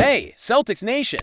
Hey, Celtics Nation!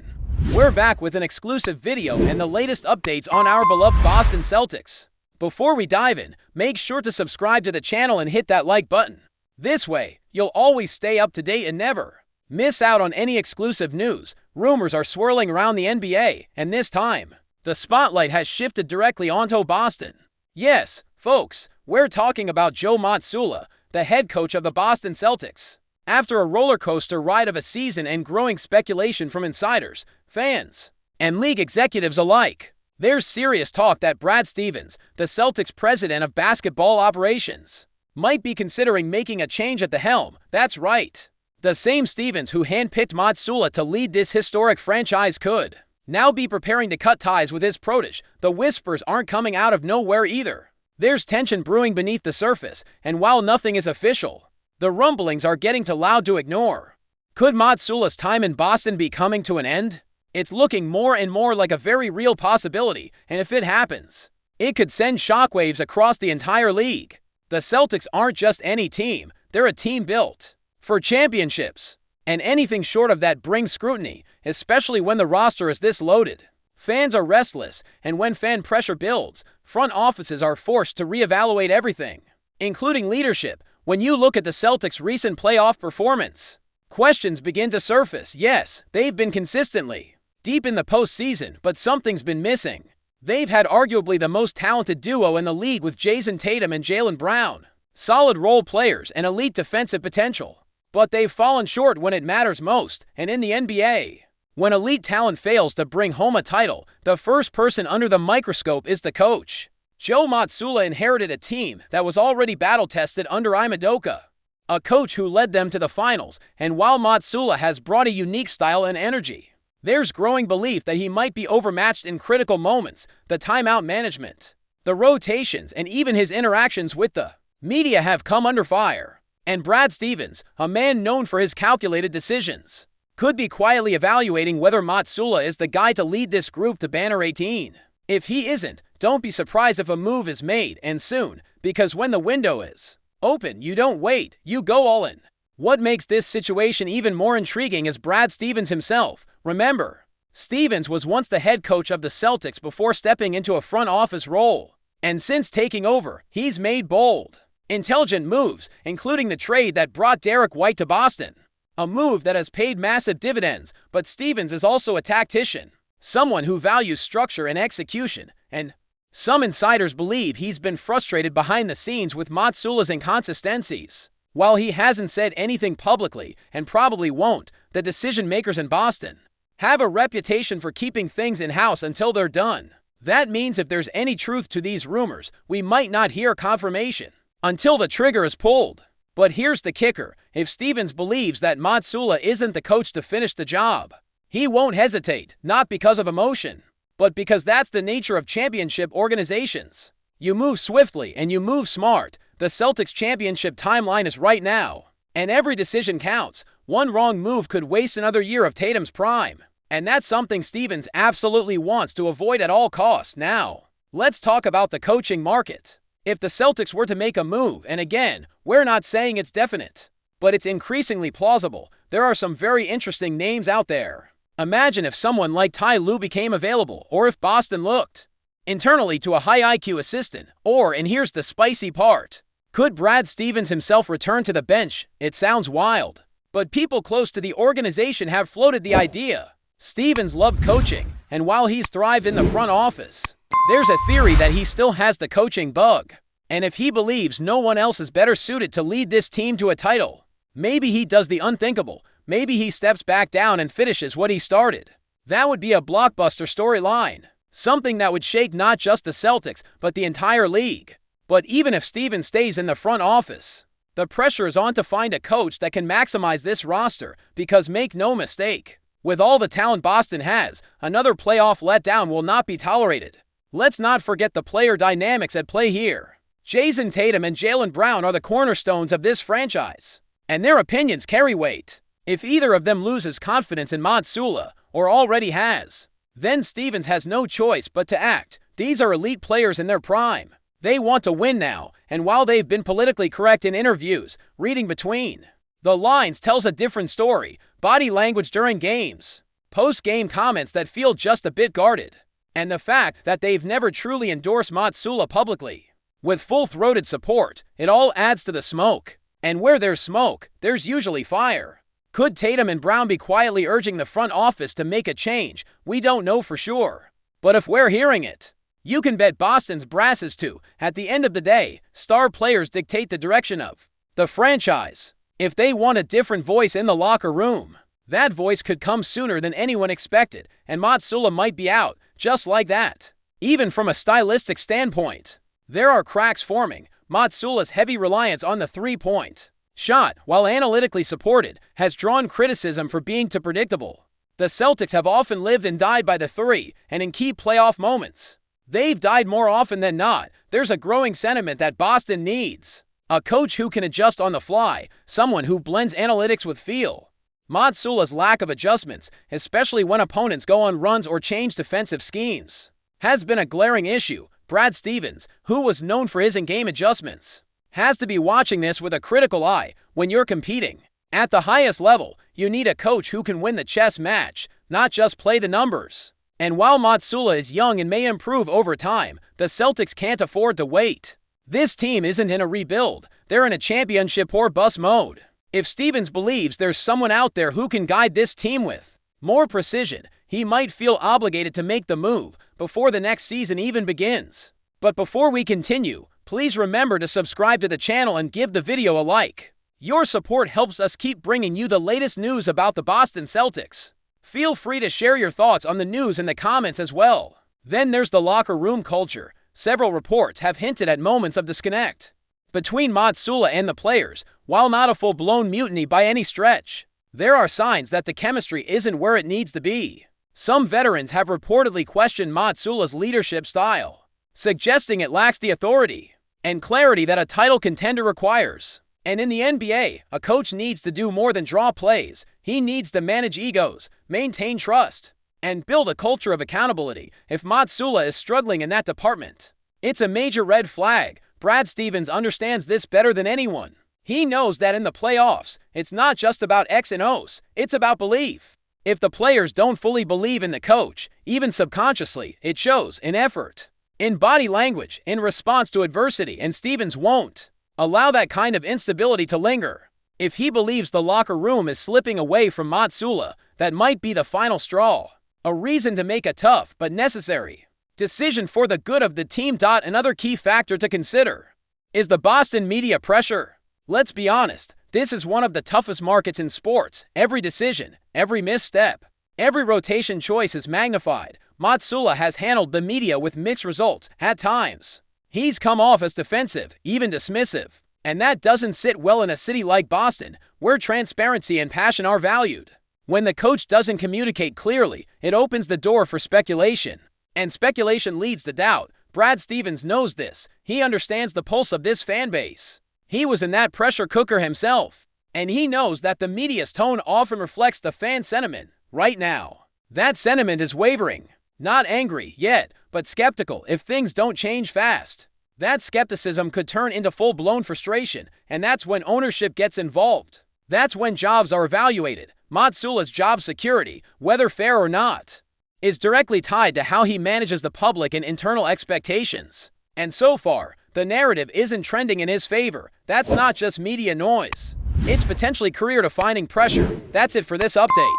We're back with an exclusive video and the latest updates on our beloved Boston Celtics. Before we dive in, make sure to subscribe to the channel and hit that like button. This way, you'll always stay up to date and never miss out on any exclusive news. Rumors are swirling around the NBA, and this time, the spotlight has shifted directly onto Boston. Yes, folks, we're talking about Joe Mazzulla, the head coach of the Boston Celtics. After a roller coaster ride of a season and growing speculation from insiders, fans, and league executives alike, there's serious talk that Brad Stevens, the Celtics president of basketball operations, might be considering making a change at the helm. That's right. The same Stevens who handpicked Mazzulla to lead this historic franchise could now be preparing to cut ties with his protege. The whispers aren't coming out of nowhere either. There's tension brewing beneath the surface, and while nothing is official, the rumblings are getting too loud to ignore. Could Mazzulla's time in Boston be coming to an end? It's looking more and more like a very real possibility, and if it happens, it could send shockwaves across the entire league. The Celtics aren't just any team, they're a team built for championships, and anything short of that brings scrutiny, especially when the roster is this loaded. Fans are restless, and when fan pressure builds, front offices are forced to reevaluate everything, including leadership. When you look at the Celtics' recent playoff performance, questions begin to surface. Yes, they've been consistently deep in the postseason, but something's been missing. They've had arguably the most talented duo in the league with Jason Tatum and Jaylen Brown, solid role players and elite defensive potential. But they've fallen short when it matters most, and in the NBA, when elite talent fails to bring home a title, the first person under the microscope is the coach. Joe Mazzulla inherited a team that was already battle-tested under Ime Udoka, a coach who led them to the finals, and while Mazzulla has brought a unique style and energy, there's growing belief that he might be overmatched in critical moments. The timeout management, the rotations, and even his interactions with the media have come under fire. And Brad Stevens, a man known for his calculated decisions, could be quietly evaluating whether Mazzulla is the guy to lead this group to Banner 18. If he isn't, don't be surprised if a move is made, and soon, because when the window is open, you don't wait, you go all in. What makes this situation even more intriguing is Brad Stevens himself. Remember, Stevens was once the head coach of the Celtics before stepping into a front office role. And since taking over, he's made bold, intelligent moves, including the trade that brought Derek White to Boston. A move that has paid massive dividends, but Stevens is also a tactician, someone who values structure and execution, and some insiders believe he's been frustrated behind the scenes with Mazzulla's inconsistencies. While he hasn't said anything publicly, and probably won't, the decision-makers in Boston have a reputation for keeping things in-house until they're done. That means if there's any truth to these rumors, we might not hear confirmation until the trigger is pulled. But here's the kicker: if Stevens believes that Mazzulla isn't the coach to finish the job, he won't hesitate, not because of emotion, but because that's the nature of championship organizations. You move swiftly and you move smart. The Celtics' championship timeline is right now, and every decision counts. One wrong move could waste another year of Tatum's prime, and that's something Stevens absolutely wants to avoid at all costs. Now, let's talk about the coaching market. If the Celtics were to make a move, and again, we're not saying it's definite, but it's increasingly plausible, there are some very interesting names out there. Imagine if someone like Ty Lue became available, or if Boston looked internally to a high IQ assistant, or, and here's the spicy part, could Brad Stevens himself return to the bench? It sounds wild, but people close to the organization have floated the idea. Stevens loved coaching, and while he's thrived in the front office, there's a theory that he still has the coaching bug. And if he believes no one else is better suited to lead this team to a title, maybe he does the unthinkable. Maybe he steps back down and finishes what he started. That would be a blockbuster storyline, something that would shake not just the Celtics, but the entire league. But even if Stevens stays in the front office, the pressure is on to find a coach that can maximize this roster, because make no mistake, with all the talent Boston has, another playoff letdown will not be tolerated. Let's not forget the player dynamics at play here. Jason Tatum and Jaylen Brown are the cornerstones of this franchise, and their opinions carry weight. If either of them loses confidence in Mazzulla, or already has, then Stevens has no choice but to act. These are elite players in their prime. They want to win now, and while they've been politically correct in interviews, reading between The lines tells a different story, body language during games, post-game comments that feel just a bit guarded, and the fact that they've never truly endorsed Matsula publicly. With full-throated support, it all adds to the smoke. And where there's smoke, there's usually fire. Could Tatum and Brown be quietly urging the front office to make a change? We don't know for sure. But if we're hearing it, you can bet Boston's brasses too. At the end of the day, star players dictate the direction of the franchise. If they want a different voice in the locker room, that voice could come sooner than anyone expected, and Matsula might be out, just like that. Even from a stylistic standpoint, there are cracks forming. Matsula's heavy reliance on the three-point shot, while analytically supported, has drawn criticism for being too predictable. The Celtics have often lived and died by the three, and in key playoff moments, they've died more often than not. There's a growing sentiment that Boston needs a coach who can adjust on the fly, someone who blends analytics with feel. Matsula's lack of adjustments, especially when opponents go on runs or change defensive schemes, has been a glaring issue. Brad Stevens, who was known for his in-game adjustments, has to be watching this with a critical eye. When you're competing at the highest level, you need a coach who can win the chess match, not just play the numbers. And while Matsula is young and may improve over time, the Celtics can't afford to wait. This team isn't in a rebuild, they're in a championship or bust mode. If Stevens believes there's someone out there who can guide this team with more precision, he might feel obligated to make the move before the next season even begins. But before we continue, please remember to subscribe to the channel and give the video a like. Your support helps us keep bringing you the latest news about the Boston Celtics. Feel free to share your thoughts on the news in the comments as well. Then there's the locker room culture. Several reports have hinted at moments of disconnect between Matsula and the players. While not a full-blown mutiny by any stretch, there are signs that the chemistry isn't where it needs to be. Some veterans have reportedly questioned Matsula's leadership style, suggesting it lacks the authority and clarity that a title contender requires. And in the NBA, a coach needs to do more than draw plays. He needs to manage egos, maintain trust, and build a culture of accountability. If Matsula is struggling in that department, it's a major red flag. Brad Stevens understands this better than anyone. He knows that in the playoffs, it's not just about X and O's, it's about belief. If the players don't fully believe in the coach, even subconsciously, it shows in effort, in body language, in response to adversity, and Stevens won't allow that kind of instability to linger. If he believes the locker room is slipping away from Matsula, that might be the final straw. A reason to make a tough but necessary decision for the good of the team. Another key factor to consider is the Boston media pressure. Let's be honest, this is one of the toughest markets in sports. Every decision, every misstep, every rotation choice is magnified. Matsula has handled the media with mixed results. At times, he's come off as defensive, even dismissive. And that doesn't sit well in a city like Boston, where transparency and passion are valued. When the coach doesn't communicate clearly, it opens the door for speculation. And speculation leads to doubt. Brad Stevens knows this. He understands the pulse of this fan base. He was in that pressure cooker himself. And he knows that the media's tone often reflects the fan sentiment. Right now, that sentiment is wavering. Not angry yet, but skeptical. If things don't change fast, that skepticism could turn into full-blown frustration. And that's when ownership gets involved. That's when jobs are evaluated. Matsula's job security, whether fair or not, is directly tied to how he manages the public and internal expectations. And so far, the narrative isn't trending in his favor. That's not just media noise. It's potentially career-defining pressure. That's it for this update.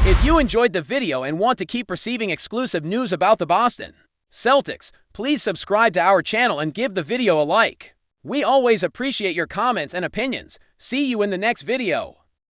If you enjoyed the video and want to keep receiving exclusive news about the Boston Celtics, please subscribe to our channel and give the video a like. We always appreciate your comments and opinions. See you in the next video.